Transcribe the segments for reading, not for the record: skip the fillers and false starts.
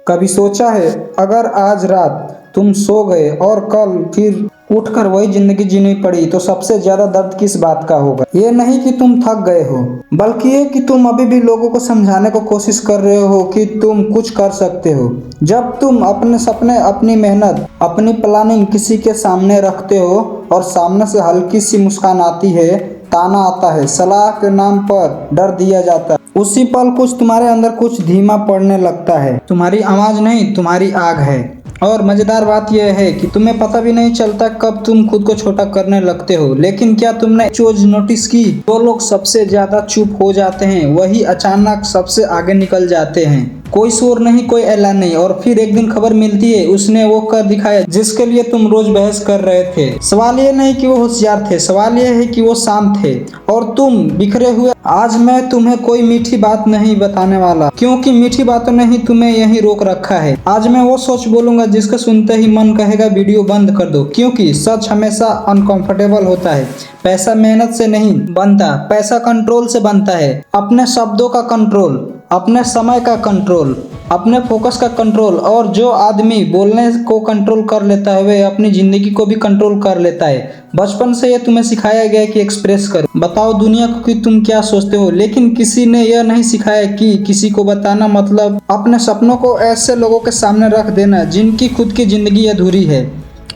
कभी सोचा है अगर आज रात तुम सो गए और कल फिर उठकर वही जिंदगी जीनी पड़ी तो सबसे ज्यादा दर्द किस बात का होगा? ये नहीं कि तुम थक गए हो, बल्कि ये कि तुम अभी भी लोगों को समझाने को कोशिश कर रहे हो कि तुम कुछ कर सकते हो। जब तुम अपने सपने, अपनी मेहनत, अपनी प्लानिंग किसी के सामने रखते हो और सामने से हल्की सी मुस्कान आती है, ताना आता है, सलाह के नाम पर डर दिया जाता है, उसी पल कुछ तुम्हारे अंदर कुछ धीमा पड़ने लगता है। तुम्हारी आवाज नहीं, तुम्हारी आग है। और मजेदार बात यह है कि तुम्हें पता भी नहीं चलता कब तुम खुद को छोटा करने लगते हो। लेकिन क्या तुमने चीज नोटिस की? जो लोग सबसे ज्यादा चुप हो जाते हैं वही अचानक सबसे आगे निकल जाते हैं। कोई शोर नहीं, कोई ऐलान नहीं, और फिर एक दिन खबर मिलती है उसने वो कर दिखाया जिसके लिए तुम रोज बहस कर रहे थे। सवाल ये नहीं कि वो होशियार थे, सवाल ये है कि वो शांत थे और तुम बिखरे हुए। आज मैं तुम्हें कोई मीठी बात नहीं बताने वाला, क्योंकि मीठी बातों ने ही तुम्हें यहीं रोक रखा है। आज मैं वो सोच बोलूंगा जिसको सुनते ही मन कहेगा वीडियो बंद कर दो, क्योंकि सच हमेशा अनकंफर्टेबल होता है। पैसा मेहनत से नहीं बनता, पैसा कंट्रोल से बनता है। अपने शब्दों का कंट्रोल, अपने समय का कंट्रोल, अपने फोकस का कंट्रोल। और जो आदमी बोलने को कंट्रोल कर लेता है वह अपनी जिंदगी को भी कंट्रोल कर लेता है। बचपन से ये तुम्हें सिखाया गया है कि एक्सप्रेस करो, बताओ दुनिया को कि तुम क्या सोचते हो, लेकिन किसी ने यह नहीं सिखाया कि किसी को बताना मतलब अपने सपनों को ऐसे लोगों के सामने रख देना जिनकी खुद की जिंदगी अधूरी है।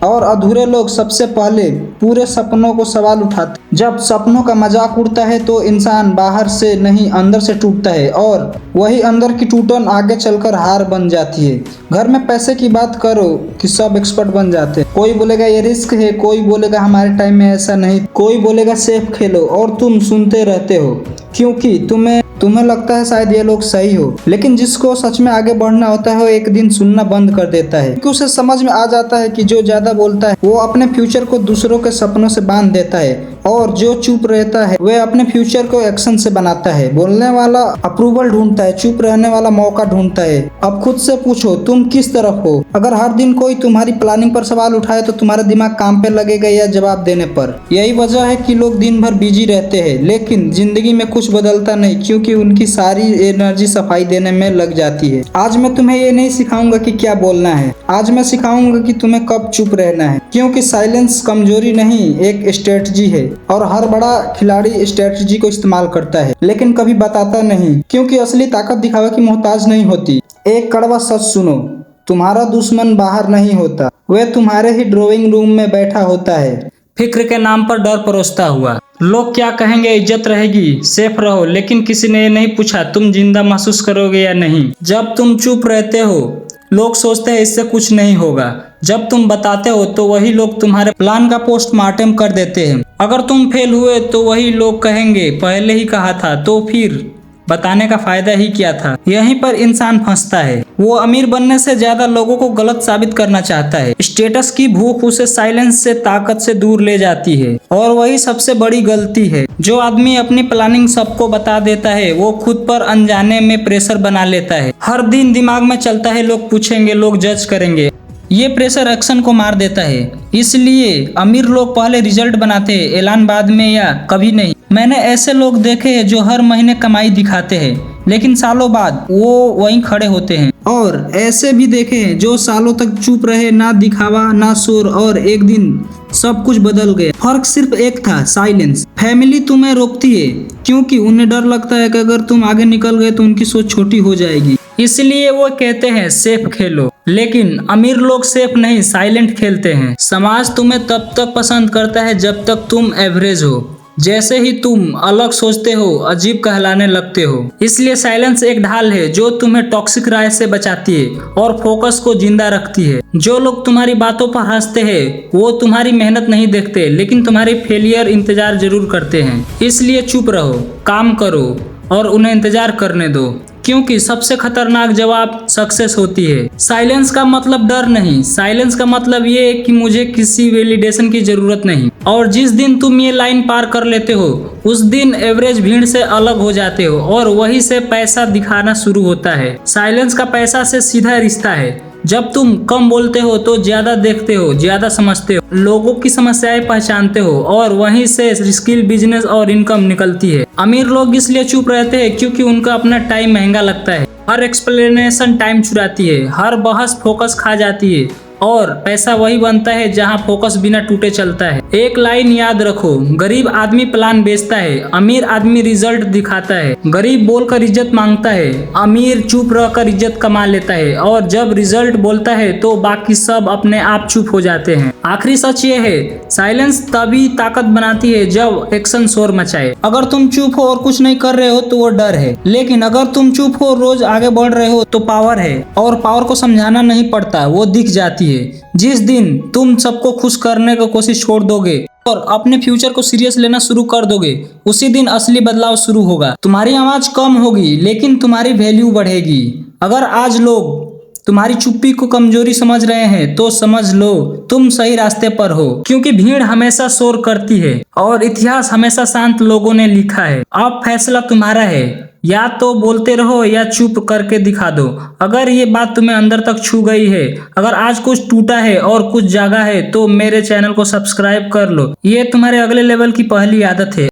और अधूरे लोग सबसे पहले पूरे सपनों को सवाल उठाते। जब सपनों का मजाक उड़ता है तो इंसान बाहर से नहीं अंदर से टूटता है, और वही अंदर की टूटन आगे चलकर हार बन जाती है। घर में पैसे की बात करो कि सब एक्सपर्ट बन जाते हैं। कोई बोलेगा ये रिस्क है, कोई बोलेगा हमारे टाइम में ऐसा नहीं, कोई बोलेगा सेफ खेलो, और तुम सुनते रहते हो क्योंकि तुम्हें लगता है शायद ये लोग सही हो। लेकिन जिसको सच में आगे बढ़ना होता है वो एक दिन सुनना बंद कर देता है, क्योंकि उसे समझ में आ जाता है कि जो ज्यादा बोलता है वो अपने फ्यूचर को दूसरों के सपनों से बांध देता है, और जो चुप रहता है वह अपने फ्यूचर को एक्शन से बनाता है। बोलने वाला अप्रूवल ढूंढता है, चुप रहने वाला मौका ढूंढता है। अब खुद से पूछो तुम किस तरफ हो? अगर हर दिन कोई तुम्हारी प्लानिंग पर सवाल उठाए तो तुम्हारा दिमाग काम पे लगेगा या जवाब देने पर? यही वजह है कि लोग दिन भर बिजी रहते हैं लेकिन जिंदगी में कुछ बदलता नहीं, क्योंकि उनकी सारी एनर्जी सफाई देने में लग जाती है। आज मैं तुम्हें ये नहीं सिखाऊंगा कि क्या बोलना है, आज मैं सिखाऊंगा कि तुम्हें कब चुप रहना है, क्योंकि साइलेंस कमजोरी नहीं एक स्ट्रेटजी है। और हर बड़ा खिलाड़ी स्ट्रेटजी को इस्तेमाल करता है लेकिन कभी बताता नहीं, क्योंकि असली ताकत दिखावा की मोहताज नहीं होती। एक कड़वा सच सुनो, तुम्हारा दुश्मन बाहर नहीं होता, वह तुम्हारे ही ड्राइंग रूम में बैठा होता है। फिक्र के नाम पर डर परोसता हुआ। लोग क्या कहेंगे, इज्जत रहेगी, सेफ रहो, लेकिन किसी ने ये नहीं पूछा तुम जिंदा महसूस करोगे या नहीं। जब तुम चुप रहते हो लोग सोचते हैं इससे कुछ नहीं होगा, जब तुम बताते हो तो वही लोग तुम्हारे प्लान का पोस्टमार्टम कर देते हैं। अगर तुम फेल हुए तो वही लोग कहेंगे पहले ही कहा था, तो फिर बताने का फायदा ही क्या था। यहीं पर इंसान फंसता है। वो अमीर बनने से ज्यादा लोगों को गलत साबित करना चाहता है। स्टेटस की भूख उसे साइलेंस से, ताकत से दूर ले जाती है, और वही सबसे बड़ी गलती है। जो आदमी अपनी प्लानिंग सबको बता देता है वो खुद पर अनजाने में प्रेशर बना लेता है। हर दिन दिमाग में चलता है लोग पूछेंगे, लोग जज करेंगे। ये प्रेशर एक्शन को मार देता है। इसलिए अमीर लोग पहले रिजल्ट बनाते हैं, ऐलान बाद में या कभी नहीं। मैंने ऐसे लोग देखे हैं जो हर महीने कमाई दिखाते हैं लेकिन सालों बाद वो वहीं खड़े होते हैं, और ऐसे भी देखे हैं जो सालों तक चुप रहे, ना दिखावा ना शोर, और एक दिन सब कुछ बदल गया। फर्क सिर्फ एक था, साइलेंस। फैमिली तुम्हें रोकती है क्योंकि उन्हें डर लगता है कि अगर तुम आगे निकल गए तो उनकी सोच छोटी हो जाएगी, इसलिए वो कहते हैं सेफ खेलो। लेकिन अमीर लोग सेफ नहीं, साइलेंट खेलते हैं। समाज तुम्हें तब तक पसंद करता है जब तक तुम एवरेज हो। जैसे ही तुम अलग सोचते हो अजीब कहलाने लगते हो। इसलिए साइलेंस एक ढाल है जो तुम्हें टॉक्सिक राय से बचाती है और फोकस को जिंदा रखती है। जो लोग तुम्हारी बातों पर हंसते हैं वो तुम्हारी मेहनत नहीं देखते लेकिन तुम्हारी फेलियर इंतजार जरूर करते हैं। इसलिए चुप रहो, काम करो और उन्हें इंतजार करने दो, क्योंकि सबसे खतरनाक जवाब सक्सेस होती है। साइलेंस का मतलब डर नहीं, साइलेंस का मतलब ये है कि मुझे किसी वैलिडेशन की जरूरत नहीं। और जिस दिन तुम ये लाइन पार कर लेते हो उस दिन एवरेज भीड़ से अलग हो जाते हो और वहीं से पैसा दिखाना शुरू होता है। साइलेंस का पैसा से सीधा रिश्ता है। जब तुम कम बोलते हो तो ज्यादा देखते हो, ज्यादा समझते हो, लोगों की समस्याएं पहचानते हो, और वहीं से स्किल, बिजनेस और इनकम निकलती है। अमीर लोग इसलिए चुप रहते हैं क्योंकि उनका अपना टाइम महंगा लगता है। हर एक्सप्लेनेशन टाइम चुराती है, हर बहस फोकस खा जाती है और पैसा वही बनता है जहां फोकस बिना टूटे चलता है। एक लाइन याद रखो, गरीब आदमी प्लान बेचता है, अमीर आदमी रिजल्ट दिखाता है। गरीब बोलकर इज्जत मांगता है, अमीर चुप रहकर इज्जत कमा लेता है और जब रिजल्ट बोलता है तो बाकी सब अपने आप चुप हो जाते हैं। आखिरी सच ये है, साइलेंस तभी ताकत बनाती है जब एक्शन शोर मचाए। अगर तुम चुप हो और कुछ नहीं कर रहे हो तो वो डर है, लेकिन अगर तुम चुप हो रोज आगे बढ़ रहे हो तो पावर है। और पावर को समझाना नहीं पड़ता, वो दिख जाती है। जिस दिन तुम सबको खुश करने की कोशिश छोड़ दोगे और अपने फ्यूचर को सीरियस लेना शुरू कर दोगे, उसी दिन असली बदलाव शुरू होगा। तुम्हारी आवाज कम होगी लेकिन तुम्हारी वैल्यू बढ़ेगी। अगर आज लोग तुम्हारी चुप्पी को कमजोरी समझ रहे हैं तो समझ लो तुम सही रास्ते पर हो, क्योंकि भीड़ हमेशा शोर करती है और इतिहास हमेशा शांत लोगों ने लिखा है। अब फैसला तुम्हारा है, या तो बोलते रहो या चुप करके दिखा दो। अगर ये बात तुम्हें अंदर तक छू गई है, अगर आज कुछ टूटा है और कुछ जागा है, तो मेरे चैनल को सब्सक्राइब कर लो। ये तुम्हारे अगले लेवल की पहली आदत है।